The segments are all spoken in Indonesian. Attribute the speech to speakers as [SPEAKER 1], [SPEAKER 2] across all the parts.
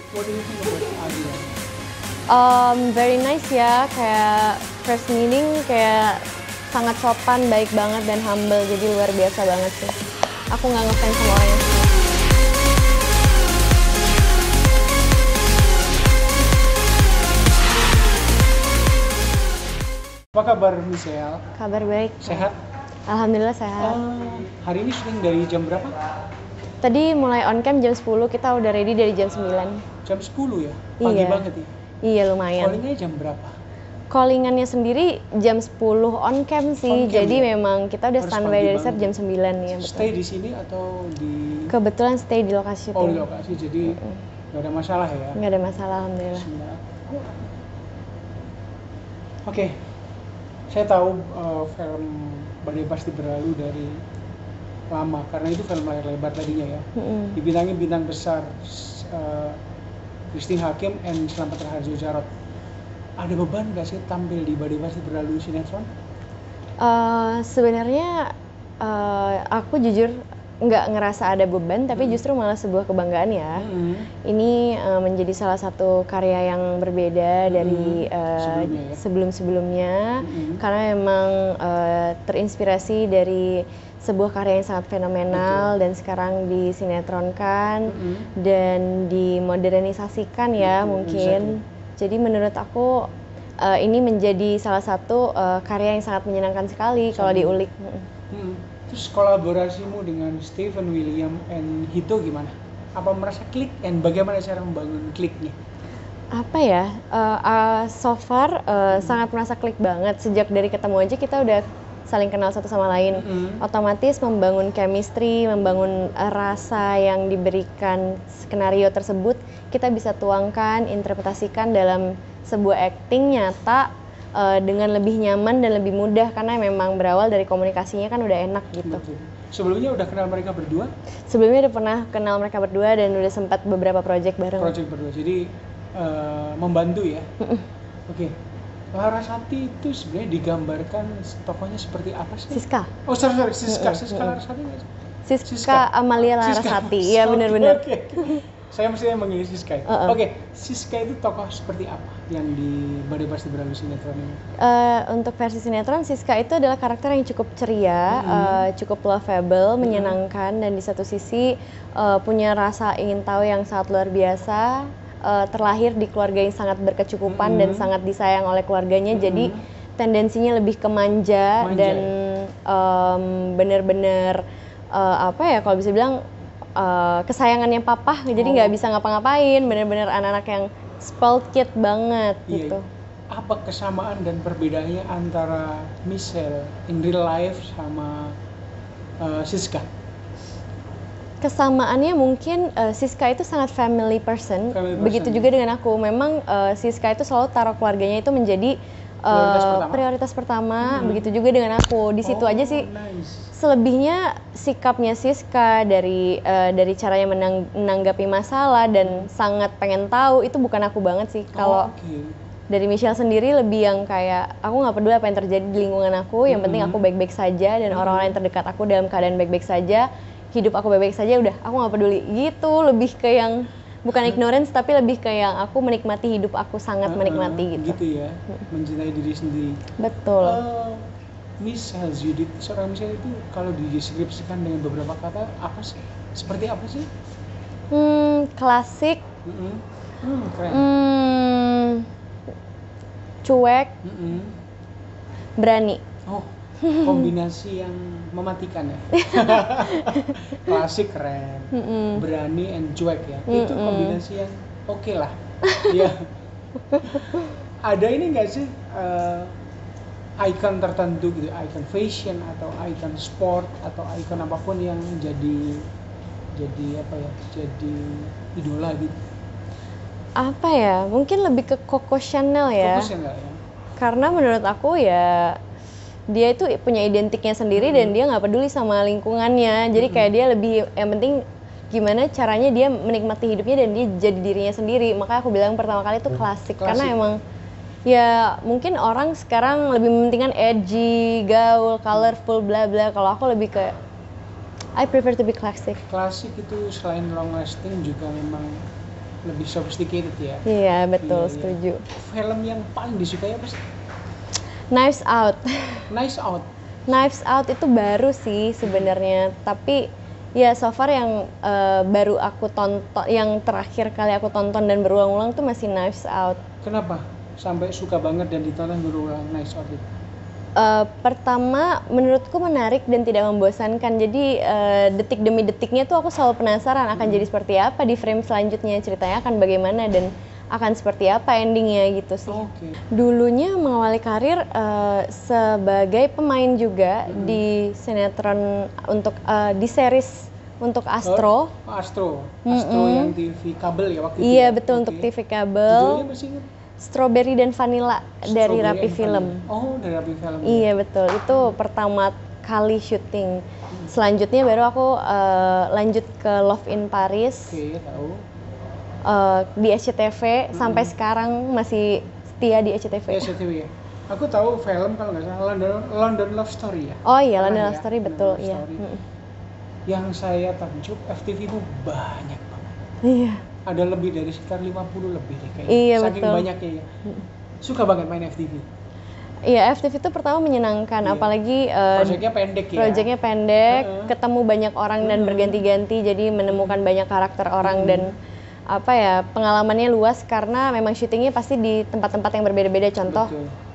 [SPEAKER 1] What do you think about Adrian?
[SPEAKER 2] Very nice ya, kayak first meeting kayak sangat sopan, baik banget dan humble, jadi luar biasa banget sih. Aku nggak ngefans sama orangnya.
[SPEAKER 1] Apa kabar Michelle?
[SPEAKER 2] Kabar baik.
[SPEAKER 1] Sehat?
[SPEAKER 2] Alhamdulillah sehat.
[SPEAKER 1] Hari ini syuting dari jam berapa?
[SPEAKER 2] Tadi mulai on cam jam 10, kita udah ready dari jam 9.
[SPEAKER 1] Jam 10 ya? Pagi banget ya?
[SPEAKER 2] Iya lumayan.
[SPEAKER 1] Callingnya jam berapa?
[SPEAKER 2] Callingannya sendiri jam 10 on cam sih,
[SPEAKER 1] On cam,
[SPEAKER 2] jadi
[SPEAKER 1] ya?
[SPEAKER 2] memang kita udah
[SPEAKER 1] Harus
[SPEAKER 2] standby
[SPEAKER 1] pagi
[SPEAKER 2] dari set
[SPEAKER 1] banget.
[SPEAKER 2] jam 9 ya. Betul.
[SPEAKER 1] Stay di sini atau di...
[SPEAKER 2] Kebetulan stay di lokasi
[SPEAKER 1] Oh
[SPEAKER 2] syuting.
[SPEAKER 1] di lokasi, jadi nggak ada masalah ya?
[SPEAKER 2] Nggak ada masalah, alhamdulillah.
[SPEAKER 1] Bismillah. Oke, saya tahu film Badai Pasti Berlalu dari lama, karena itu film layar lebar tadinya ya. Dibintangi bintang besar Christine Hakim and Slamet Raharjo Jarot. Ada beban nggak sih tampil di Badai Pasti Berlalu sinetron?
[SPEAKER 2] Sebenarnya aku jujur nggak ngerasa ada beban, tapi justru malah sebuah kebanggaan ya. Ini menjadi salah satu karya yang berbeda dari sebelum-sebelumnya, karena memang terinspirasi dari sebuah karya yang sangat fenomenal. Dan sekarang disinetronkan dan dimodernisasikan ya mungkin. Jadi menurut aku ini menjadi salah satu karya yang sangat menyenangkan sekali kalau diulik.
[SPEAKER 1] Terus kolaborasimu dengan Steven William and Hito gimana? Apa merasa klik, dan bagaimana cara membangun kliknya?
[SPEAKER 2] Apa ya, so far sangat merasa klik banget. Sejak dari ketemu aja kita udah saling kenal satu sama lain. Otomatis membangun chemistry, membangun rasa yang diberikan skenario tersebut, kita bisa tuangkan, interpretasikan dalam sebuah acting nyata dengan lebih nyaman dan lebih mudah, karena memang berawal dari komunikasinya kan udah enak gitu.
[SPEAKER 1] Betul. Sebelumnya udah kenal mereka berdua?
[SPEAKER 2] Sebelumnya udah pernah kenal mereka berdua dan udah sempat beberapa project bareng.
[SPEAKER 1] Project berdua, jadi membantu ya. Oke. Larasati itu sebenarnya digambarkan tokohnya seperti apa sih?
[SPEAKER 2] Siska.
[SPEAKER 1] Oh sorry, Siska Larasati nggak sih?
[SPEAKER 2] Siska Amalia Larasati, iya benar-benar.
[SPEAKER 1] Okay. Saya mesti manggil Siska. Oke, Siska itu tokoh seperti apa yang di Badai Pasti Berlalu sinetron ini?
[SPEAKER 2] Untuk versi sinetron, Siska itu adalah karakter yang cukup ceria, cukup lovable, menyenangkan, dan di satu sisi punya rasa ingin tahu yang sangat luar biasa. Terlahir di keluarga yang sangat berkecukupan dan sangat disayang oleh keluarganya, jadi tendensinya lebih ke manja. Dan benar-benar apa ya, kalau bisa bilang kesayangannya papa, jadi nggak bisa ngapa-ngapain, benar-benar anak-anak yang spoiled kid banget gitu.
[SPEAKER 1] Apa kesamaan dan perbedaannya antara Michelle in real life sama Siska?
[SPEAKER 2] Kesamaannya mungkin Siska itu sangat family person. Begitu juga dengan aku. Memang Siska itu selalu taruh keluarganya itu menjadi prioritas pertama. Begitu juga dengan aku. Di situ aja sih.
[SPEAKER 1] Nice.
[SPEAKER 2] Selebihnya sikapnya Siska dari caranya menanggapi masalah dan sangat pengen tahu, itu bukan aku banget sih. Kalau dari Michelle sendiri lebih yang kayak aku nggak peduli apa yang terjadi di lingkungan aku, yang penting aku baik-baik saja dan orang-orang yang terdekat aku dalam keadaan baik-baik saja, hidup aku baik-baik saja, udah aku nggak peduli gitu. Lebih ke yang bukan ignorance, tapi lebih ke yang aku menikmati hidup aku, sangat menikmati gitu.
[SPEAKER 1] Gitu ya, mencintai diri sendiri.
[SPEAKER 2] Betul.
[SPEAKER 1] Michelle Judith, seorang Michelle itu kalau dideskripsikan dengan beberapa kata apa sih? Seperti apa sih?
[SPEAKER 2] Klasik.
[SPEAKER 1] Keren.
[SPEAKER 2] Cuek. Berani.
[SPEAKER 1] Oh, kombinasi yang mematikan ya. Klasik, keren, berani, and cuek ya. Itu kombinasi yang oke lah. Ya. Ada ini nggak sih icon tertentu gitu, icon fashion atau icon sport atau icon apapun yang jadi apa ya, jadi idola gitu?
[SPEAKER 2] Apa ya, mungkin lebih ke Coco Chanel ya.
[SPEAKER 1] Coco Chanel ya.
[SPEAKER 2] Karena menurut aku ya dia itu punya identiknya sendiri dan dia nggak peduli sama lingkungannya. Jadi kayak dia lebih, yang penting gimana caranya dia menikmati hidupnya dan dia jadi dirinya sendiri. Makanya aku bilang pertama kali itu klasik. Karena emang ya mungkin orang sekarang lebih mementingkan edgy, gaul, colorful, bla bla. Kalau aku lebih ke I prefer to be classic.
[SPEAKER 1] Klasik itu selain long lasting juga memang lebih sophisticated ya.
[SPEAKER 2] Iya betul, setuju.
[SPEAKER 1] Film yang paling disukai apa sih?
[SPEAKER 2] Knives Out.
[SPEAKER 1] Knives Out
[SPEAKER 2] itu baru sih sebenarnya, tapi ya so far yang baru aku tonton, yang terakhir kali aku tonton dan berulang-ulang tuh masih Knives Out.
[SPEAKER 1] Kenapa sampai suka banget dan ditonton berulang Knives Out itu?
[SPEAKER 2] Pertama, menurutku menarik dan tidak membosankan. Jadi detik demi detiknya tuh aku selalu penasaran akan jadi seperti apa di frame selanjutnya, ceritanya akan bagaimana dan akan seperti apa endingnya gitu sih.
[SPEAKER 1] Okay.
[SPEAKER 2] Dulunya mengawali karir sebagai pemain juga di sinetron untuk di series untuk Astro.
[SPEAKER 1] Astro yang TV kabel ya waktu itu.
[SPEAKER 2] Iya betul, untuk TV kabel.
[SPEAKER 1] Judulnya masih ingat?
[SPEAKER 2] Strawberry dan Vanilla dari Rapi Film.
[SPEAKER 1] Oh, dari Rapi Film.
[SPEAKER 2] Iya betul, itu pertama kali syuting. Selanjutnya baru aku lanjut ke Love in Paris.
[SPEAKER 1] Oke, tahu.
[SPEAKER 2] Di SCTV sampai sekarang masih setia di SCTV.
[SPEAKER 1] SCTV ya. Aku tahu film kalau nggak salah London Love Story ya.
[SPEAKER 2] Oh iya, London Love Story betul ya.
[SPEAKER 1] Yang saya takjub FTV itu banyak banget.
[SPEAKER 2] Iya.
[SPEAKER 1] Ada lebih dari sekitar 50 lebih deh kayaknya.
[SPEAKER 2] Iya,
[SPEAKER 1] saking
[SPEAKER 2] betul.
[SPEAKER 1] Banyaknya ya. Suka banget main FTV.
[SPEAKER 2] Iya, FTV itu pertama menyenangkan, apalagi
[SPEAKER 1] proyeknya pendek ya.
[SPEAKER 2] Proyeknya pendek, ketemu banyak orang dan berganti-ganti, jadi menemukan banyak karakter orang dan apa ya, pengalamannya luas karena memang syutingnya pasti di tempat-tempat yang berbeda-beda. Contoh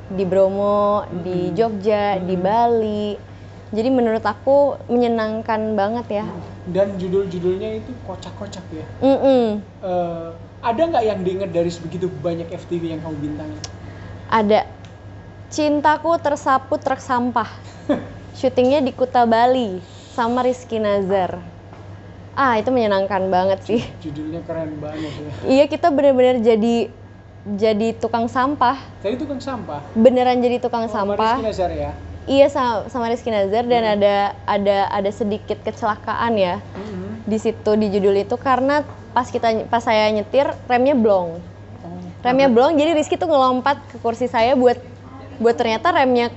[SPEAKER 2] di Bromo, di Jogja, di Bali. Jadi menurut aku menyenangkan banget ya.
[SPEAKER 1] Dan judul-judulnya itu kocak-kocak ya. Ada nggak yang diingat dari sebegitu banyak FTV yang kamu bintangi?
[SPEAKER 2] Ada. Cintaku Tersapu Truk Sampah. Syutingnya di Kuta Bali sama Rizky Nazar. Itu menyenangkan banget sih.
[SPEAKER 1] Judulnya keren banget ya.
[SPEAKER 2] Iya, kita benar-benar jadi tukang sampah.
[SPEAKER 1] Jadi tukang sampah?
[SPEAKER 2] Beneran jadi tukang sampah.
[SPEAKER 1] Rizky Nazar ya?
[SPEAKER 2] Iya, sama Rizky Nazar dan ada sedikit kecelakaan ya di situ di judul itu karena pas saya nyetir remnya blong. Remnya blong, jadi Rizky tuh ngelompat ke kursi saya buat ternyata remnya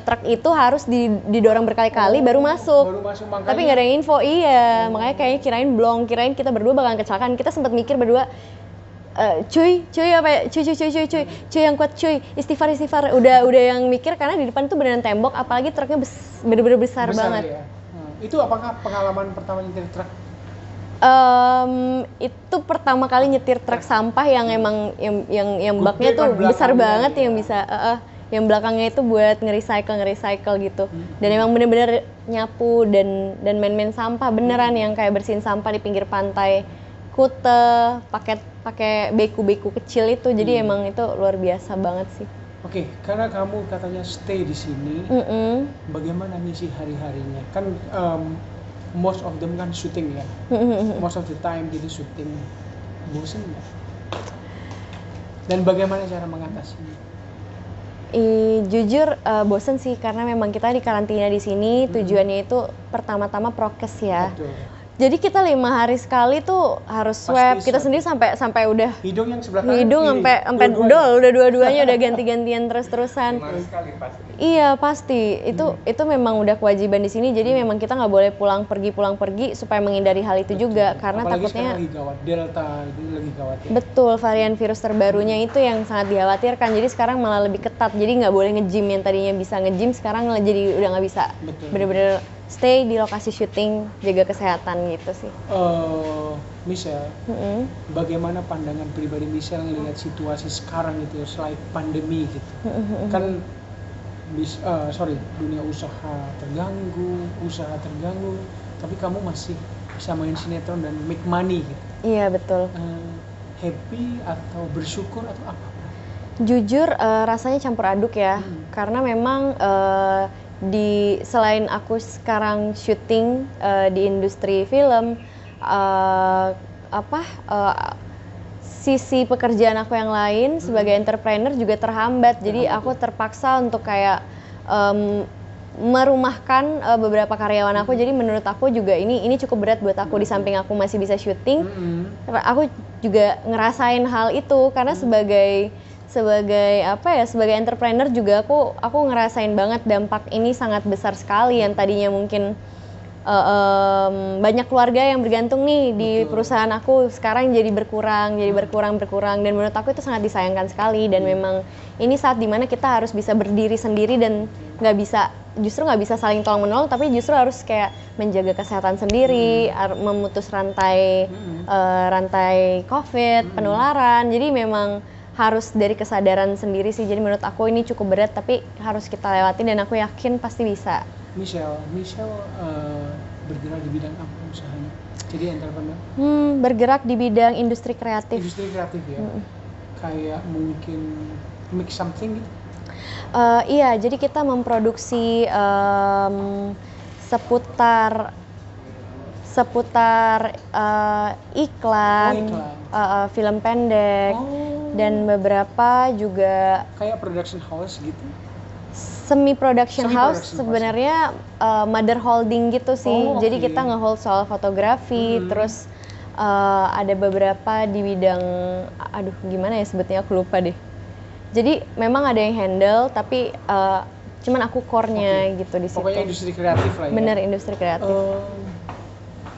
[SPEAKER 2] truk itu harus didorong berkali-kali baru masuk.
[SPEAKER 1] Makanya.
[SPEAKER 2] Tapi nggak ada info, iya. Makanya kayaknya kirain blong, kirain kita berdua bakalan kecelakaan. Kita sempat mikir berdua, cuy yang kuat cuy, istighfar. Udah yang mikir karena di depan tuh beneran tembok, apalagi truknya bener-bener besar banget.
[SPEAKER 1] Ya? Itu apakah pengalaman pertama nyetir truk?
[SPEAKER 2] Itu pertama kali nyetir truk sampah yang emang yang baknya tuh besar banget ya. Yang bisa yang belakangnya itu buat nge-recycle gitu. Dan emang bener-bener nyapu dan main-main sampah beneran yang kayak bersihin sampah di pinggir pantai Kuta, pakai beku-beku kecil itu. Jadi emang itu luar biasa banget sih.
[SPEAKER 1] Oke, karena kamu katanya stay di sini, bagaimana ngisi hari-harinya? Kan most of them kan syuting ya, most of the time gitu syuting. Bosen nggak? Dan bagaimana cara mengatasinya?
[SPEAKER 2] Jujur bosen sih karena memang kita di karantina di sini. Tujuannya itu pertama-tama prokes ya.
[SPEAKER 1] Betul.
[SPEAKER 2] Jadi kita 5 hari sekali tuh harus swab. Kita sendiri sampai udah
[SPEAKER 1] hidung yang sebelah kanan.
[SPEAKER 2] Hidung sampai dol, udah dua-duanya udah ganti-gantian terus-terusan.
[SPEAKER 1] 5 hari sekali pasti.
[SPEAKER 2] Iya pasti. Itu memang udah kewajiban di sini. Jadi memang kita nggak boleh pulang pergi supaya menghindari hal itu juga karena
[SPEAKER 1] apalagi
[SPEAKER 2] takutnya
[SPEAKER 1] lagi gawat Delta itu lagi gawat ya.
[SPEAKER 2] Betul, varian virus terbarunya itu yang sangat dikhawatirkan. Jadi sekarang malah lebih ketat. Jadi nggak boleh nge-gym, yang tadinya bisa nge-gym sekarang jadi udah nggak bisa. Bener-bener stay di lokasi syuting, jaga kesehatan gitu sih.
[SPEAKER 1] Michelle, bagaimana pandangan pribadi Michelle melihat situasi sekarang itu selain pandemi gitu? Kan dunia usaha terganggu, tapi kamu masih bisa main sinetron dan make money gitu.
[SPEAKER 2] Iya betul.
[SPEAKER 1] Happy atau bersyukur atau apa?
[SPEAKER 2] Jujur rasanya campur aduk ya, karena memang selain aku sekarang syuting di industri film, sisi pekerjaan aku yang lain sebagai entrepreneur juga terhambat. Jadi aku terpaksa untuk kayak merumahkan beberapa karyawan aku. Jadi menurut aku juga ini cukup berat buat aku. Di samping aku masih bisa syuting, aku juga ngerasain hal itu karena sebagai entrepreneur juga aku ngerasain banget dampak ini sangat besar sekali. Yang tadinya mungkin banyak keluarga yang bergantung nih di
[SPEAKER 1] Betul.
[SPEAKER 2] perusahaan aku sekarang jadi berkurang dan menurut aku itu sangat disayangkan sekali dan memang ini saat dimana kita harus bisa berdiri sendiri dan nggak bisa saling tolong menolong tapi justru harus kayak menjaga kesehatan sendiri, memutus rantai COVID, penularan. Jadi memang harus dari kesadaran sendiri sih. Jadi menurut aku ini cukup berat tapi harus kita lewatin dan aku yakin pasti bisa.
[SPEAKER 1] Michelle bergerak di bidang apa usahanya? Jadi entrepreneur?
[SPEAKER 2] Bergerak di bidang industri kreatif.
[SPEAKER 1] Industri kreatif ya? Kayak mungkin make something gitu?
[SPEAKER 2] Iya, jadi kita memproduksi seputar iklan, film pendek, dan beberapa juga
[SPEAKER 1] kayak production house gitu?
[SPEAKER 2] Semi production house sebenarnya mother holding gitu sih. Jadi kita nge-hold soal fotografi, terus ada beberapa di bidang gimana ya sebetulnya aku lupa deh. Jadi memang ada yang handle tapi cuman aku core-nya gitu di situ.
[SPEAKER 1] Pokoknya industri kreatif lah ya.
[SPEAKER 2] Bener, industri kreatif.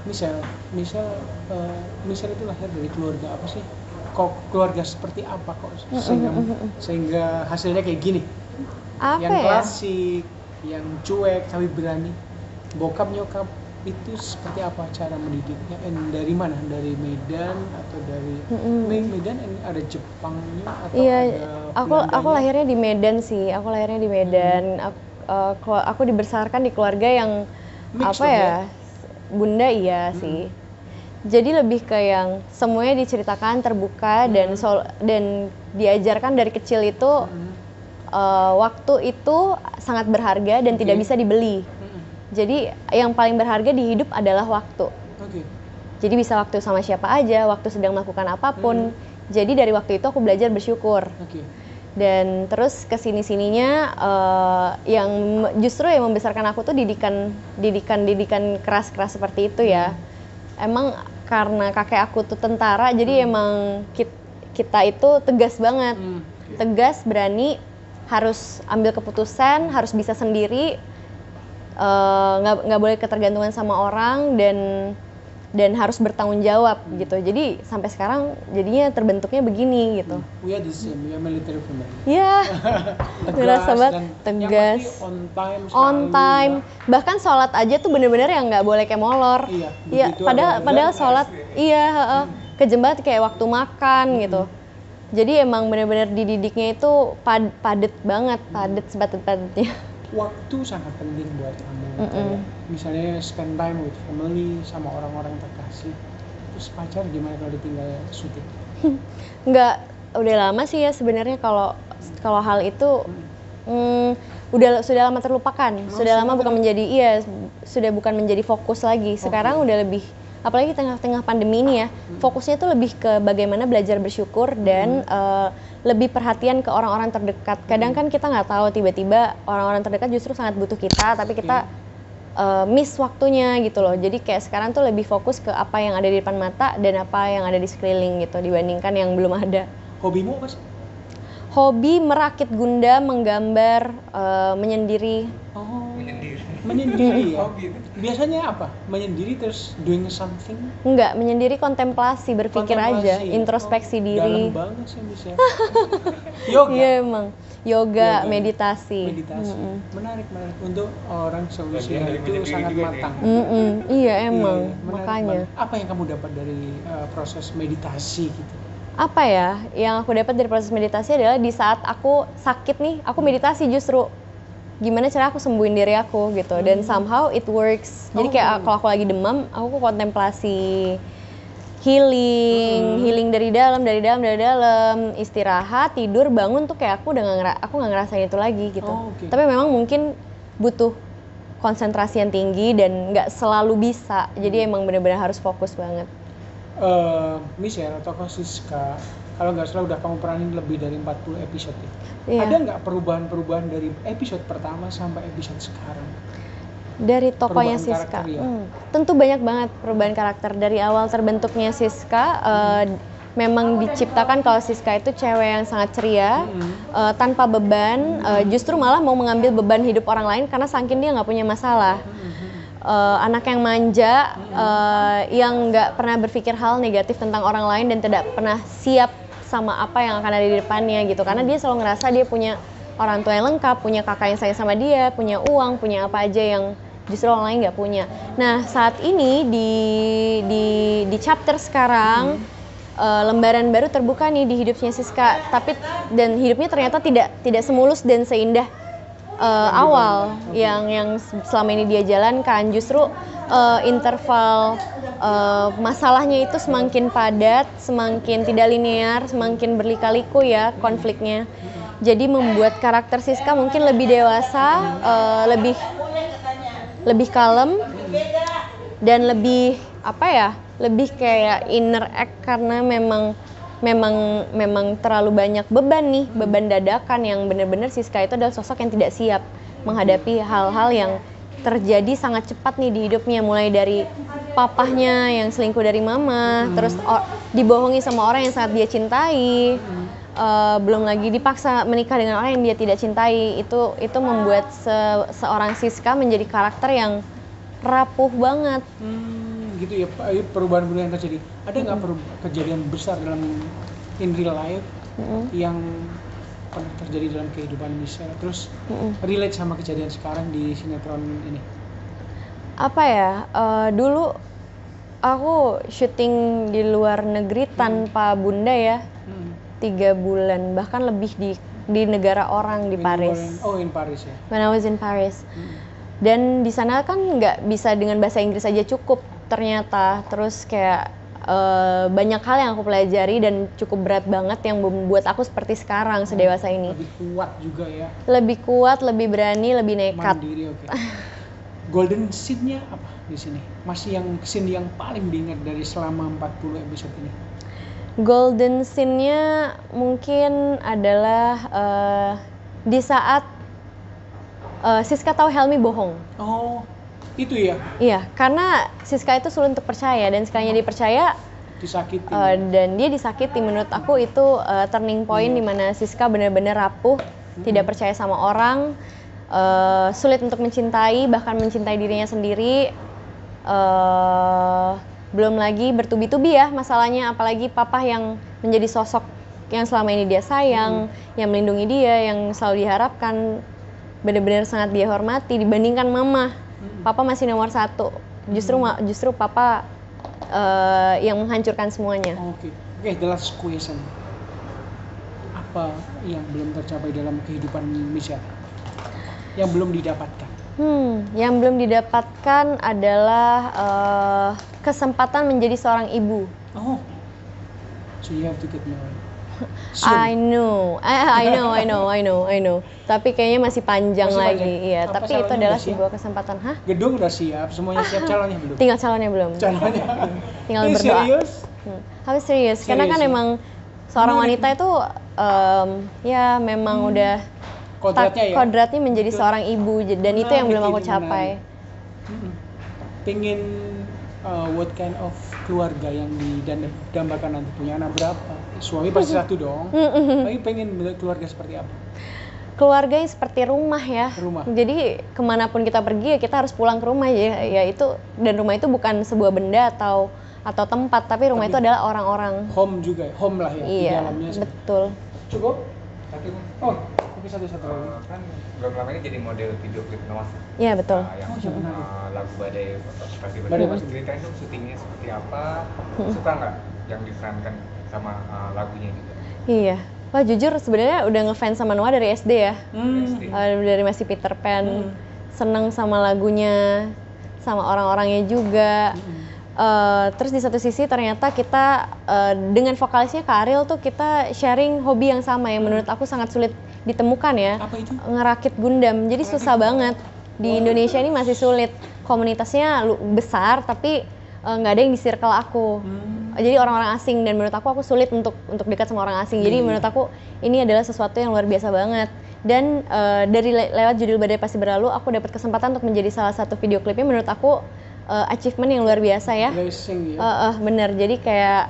[SPEAKER 1] Michelle itu lahir dari keluarga apa sih? Kok keluarga seperti apa kok sehingga hasilnya kayak gini?
[SPEAKER 2] Apa
[SPEAKER 1] yang
[SPEAKER 2] ya?
[SPEAKER 1] klasik, yang cuek tapi berani. Bokap nyokap itu seperti apa cara mendidiknya? Dari mana? Dari Medan atau dari Medan? Ada Jepangnya atau
[SPEAKER 2] iya,
[SPEAKER 1] ada
[SPEAKER 2] aku lahirnya di Medan sih. Aku lahirnya di Medan. Aku dibesarkan di keluarga yang
[SPEAKER 1] mix
[SPEAKER 2] apa ya? Bunda iya sih. Jadi lebih ke yang semuanya diceritakan terbuka dan diajarkan dari kecil itu waktu itu sangat berharga dan tidak bisa dibeli. Jadi yang paling berharga di hidup adalah waktu. Jadi bisa waktu sama siapa aja, waktu sedang melakukan apapun. Jadi dari waktu itu aku belajar bersyukur. Dan terus kesini-sininya yang justru yang membesarkan aku tuh didikan keras-keras seperti itu ya. Emang karena kakek aku tuh tentara, jadi emang kita itu tegas banget, tegas, berani, harus ambil keputusan, harus bisa sendiri, nggak boleh ketergantungan sama orang dan harus bertanggung jawab gitu. Jadi sampai sekarang jadinya terbentuknya begini gitu.
[SPEAKER 1] We are the same, we are military family.
[SPEAKER 2] Iya, ngerasa banget tegas, on time. Bahkan sholat aja tuh bener-bener yang nggak boleh kayak molor. Iya, padahal sholat, kejem banget kayak waktu makan gitu. Jadi emang benar-benar dididiknya itu padet banget, padet sepadet-padetnya.
[SPEAKER 1] Waktu sangat penting buat kamu. Kayak misalnya spend time with family sama orang-orang terkasih. Terus pacar gimana kalau ditinggal syuting?
[SPEAKER 2] Nggak, udah lama sih ya sebenarnya kalau hal itu sudah lama terlupakan. Sudah lama bukan menjadi fokus lagi. Sekarang udah lebih, apalagi tengah-tengah pandemi ini ya, fokusnya tuh lebih ke bagaimana belajar bersyukur dan lebih perhatian ke orang-orang terdekat. Kadang kan kita nggak tahu, tiba-tiba orang-orang terdekat justru sangat butuh kita, tapi kita miss waktunya gitu loh. Jadi kayak sekarang tuh lebih fokus ke apa yang ada di depan mata dan apa yang ada di sekeliling gitu, dibandingkan yang belum ada.
[SPEAKER 1] Hobimu apa sih?
[SPEAKER 2] Hobi merakit gunda, menggambar, menyendiri.
[SPEAKER 1] Menyendiri ya? Biasanya apa? Menyendiri terus doing something?
[SPEAKER 2] Enggak, menyendiri kontemplasi, berpikir aja, introspeksi diri.
[SPEAKER 1] Dalam banget sih bisa. Yoga?
[SPEAKER 2] Iya emang, yoga. Meditasi.
[SPEAKER 1] Menarik. Untuk orang seusia itu sangat matang.
[SPEAKER 2] Iya emang, makanya.
[SPEAKER 1] Apa yang kamu dapat dari proses meditasi gitu?
[SPEAKER 2] Apa ya, yang aku dapat dari proses meditasi adalah di saat aku sakit nih, aku meditasi justru. Gimana cara aku sembuhin diri aku gitu, dan somehow it works. Jadi kayak kalau aku lagi demam, aku kontemplasi, healing dari dalam, istirahat, tidur, bangun tuh kayak aku nggak ngerasain itu lagi gitu. Tapi memang mungkin butuh konsentrasi yang tinggi dan nggak selalu bisa. Jadi emang benar-benar harus fokus banget.
[SPEAKER 1] Michelle atau Siska, kalau nggak salah udah kamu peranin lebih dari 40 episode ya?
[SPEAKER 2] Iya.
[SPEAKER 1] Ada nggak perubahan-perubahan dari episode pertama sampai episode sekarang?
[SPEAKER 2] Dari tokohnya Siska, tentu banyak banget perubahan karakter. Dari awal terbentuknya Siska, memang diciptakan kalau Siska itu cewek yang sangat ceria, tanpa beban, justru malah mau mengambil beban hidup orang lain karena saking dia nggak punya masalah. anak yang manja, yang nggak pernah berpikir hal negatif tentang orang lain dan tidak pernah siap sama apa yang akan ada di depannya gitu. Karena dia selalu ngerasa dia punya orang tua yang lengkap, punya kakak yang sayang sama dia, punya uang, punya apa aja yang justru orang lain nggak punya. Nah saat ini di chapter sekarang lembaran baru terbuka nih di hidupnya Siska, dan hidupnya ternyata tidak semulus dan seindah awal yang selama ini dia jalankan. Justru interval masalahnya itu semakin padat, semakin tidak linear, semakin berlika-liku ya konfliknya. Jadi membuat karakter Siska mungkin lebih dewasa, lebih kalem dan lebih lebih kayak inner act, karena memang terlalu banyak beban dadakan yang benar-benar Siska itu adalah sosok yang tidak siap menghadapi hal-hal yang terjadi sangat cepat nih di hidupnya, mulai dari papahnya yang selingkuh dari mama, terus dibohongi sama orang yang sangat dia cintai. Belum lagi dipaksa menikah dengan orang yang dia tidak cintai. Itu membuat seorang Siska menjadi karakter yang rapuh banget.
[SPEAKER 1] Gitu ya, perubahan yang terjadi. Ada nggak kejadian besar in real life yang pernah terjadi dalam kehidupan Michelle, terus relate sama kejadian sekarang di sinetron ini?
[SPEAKER 2] Apa ya, dulu aku syuting di luar negeri tanpa bunda ya, 3 bulan bahkan lebih di negara orang di Paris.
[SPEAKER 1] In Paris ya.
[SPEAKER 2] When I was in Paris. Dan di sana kan nggak bisa dengan bahasa Inggris aja cukup ternyata. Terus kayak banyak hal yang aku pelajari dan cukup berat banget yang membuat aku seperti sekarang sedewasa ini.
[SPEAKER 1] Lebih kuat juga ya.
[SPEAKER 2] Lebih kuat, lebih berani, lebih nekat.
[SPEAKER 1] Mandiri, oke. Golden scene-nya apa di sini? Masih yang scene yang paling diingat dari selama 40 episode ini?
[SPEAKER 2] Golden scene-nya mungkin adalah di saat Siska tahu Helmi bohong.
[SPEAKER 1] Oh, itu ya?
[SPEAKER 2] Iya, karena Siska itu sulit untuk percaya, dan sekalinya dipercaya
[SPEAKER 1] disakiti.
[SPEAKER 2] Dan dia disakiti. Menurut aku itu turning point di mana Siska benar-benar rapuh, tidak percaya sama orang, sulit untuk mencintai, bahkan mencintai dirinya sendiri. Belum lagi bertubi-tubi ya masalahnya, apalagi papa yang menjadi sosok yang selama ini dia sayang, yang melindungi dia, yang selalu diharapkan, benar-benar sangat dia hormati dibandingkan mama. Papa masih nomor 1. Justru papa yang menghancurkan semuanya.
[SPEAKER 1] Oke, the last question. Apa yang belum tercapai dalam kehidupan Michelle? Yang belum didapatkan?
[SPEAKER 2] Yang belum didapatkan adalah kesempatan menjadi seorang ibu.
[SPEAKER 1] Oh, so you have to get married.
[SPEAKER 2] I know. Tapi kayaknya masih panjang lagi. Iya, tapi itu adalah sebuah kesempatan.
[SPEAKER 1] Gedung udah siap, semuanya siap, calonnya belum?
[SPEAKER 2] Tinggal calonnya belum. Tinggal berdoa.
[SPEAKER 1] Serius?
[SPEAKER 2] Harus serius. Karena kan emang seorang wanita itu ya memang udah kodratnya menjadi seorang ibu, dan itu yang belum aku capai.
[SPEAKER 1] Pengen what kind of keluarga yang didambakan nanti? Punya anak berapa? Suami pasti 1 dong. Tapi pengen keluarga seperti apa?
[SPEAKER 2] Keluarga yang seperti rumah ya. Jadi kemanapun kita pergi ya kita harus pulang ke rumah ya itu, dan rumah itu bukan sebuah benda atau tempat, tapi rumah itu adalah orang-orang.
[SPEAKER 1] Home juga, home lah ya.
[SPEAKER 2] Iya, di dalamnya. Betul.
[SPEAKER 1] Cukup? Tapi satu lagi.
[SPEAKER 3] Kan belum lama ini jadi model video klip Noah.
[SPEAKER 2] Iya betul.
[SPEAKER 3] Yang lagu Badai Pasti ceritain dong syutingnya seperti apa. Suka nggak yang diperankan sama lagunya juga?
[SPEAKER 2] Iya. Wah jujur sebenarnya udah ngefans sama Noah dari SD ya. Dari masih Peter Pan. Seneng sama lagunya, sama orang-orangnya juga. Terus di satu sisi ternyata kita dengan vokalisnya Kak Ariel tuh kita sharing hobi yang sama yang menurut aku sangat sulit ditemukan ya.
[SPEAKER 1] Apa itu?
[SPEAKER 2] Ngerakit Gundam. Jadi susah banget. Di Indonesia ini masih sulit. Komunitasnya besar tapi nggak ada yang di circle aku. Jadi orang-orang asing, dan menurut aku sulit untuk dekat sama orang asing. Jadi menurut aku ini adalah sesuatu yang luar biasa banget. Dan dari lewat Judul Badai Pasti Berlalu aku dapat kesempatan untuk menjadi salah satu video klipnya. Menurut aku achievement yang luar biasa ya.
[SPEAKER 1] Blessing ya.
[SPEAKER 2] Bener, jadi kayak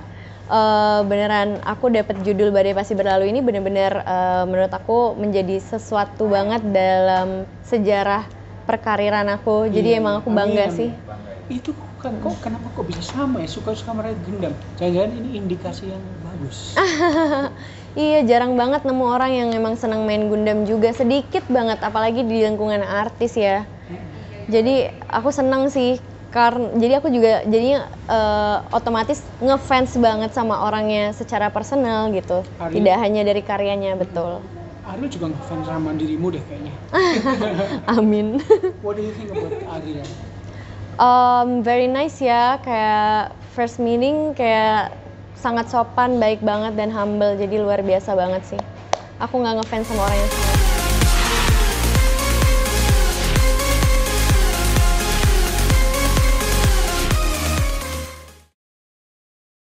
[SPEAKER 2] beneran aku dapat Judul Badai Pasti Berlalu ini bener-bener menurut aku menjadi sesuatu banget dalam sejarah perkariran aku. Jadi emang aku bangga sih.
[SPEAKER 1] Itu kan kenapa kok bisa sama ya, suka-suka meraih Gundam? Jangan-jangan ini indikasi yang bagus.
[SPEAKER 2] Iya, jarang banget nemu orang yang emang senang main Gundam juga, sedikit banget, apalagi di lingkungan artis ya. Jadi aku senang sih, jadi aku juga jadinya otomatis ngefans banget sama orangnya secara personal gitu. Tidak hanya dari karyanya, betul.
[SPEAKER 1] Ariel juga ngefans sama dirimu deh kayaknya.
[SPEAKER 2] Amin.
[SPEAKER 1] What do you think about Ariel?
[SPEAKER 2] Very nice ya, kayak first meeting kayak sangat sopan, baik banget dan humble, jadi luar biasa banget sih. Aku nggak ngefans sama orang yang sama.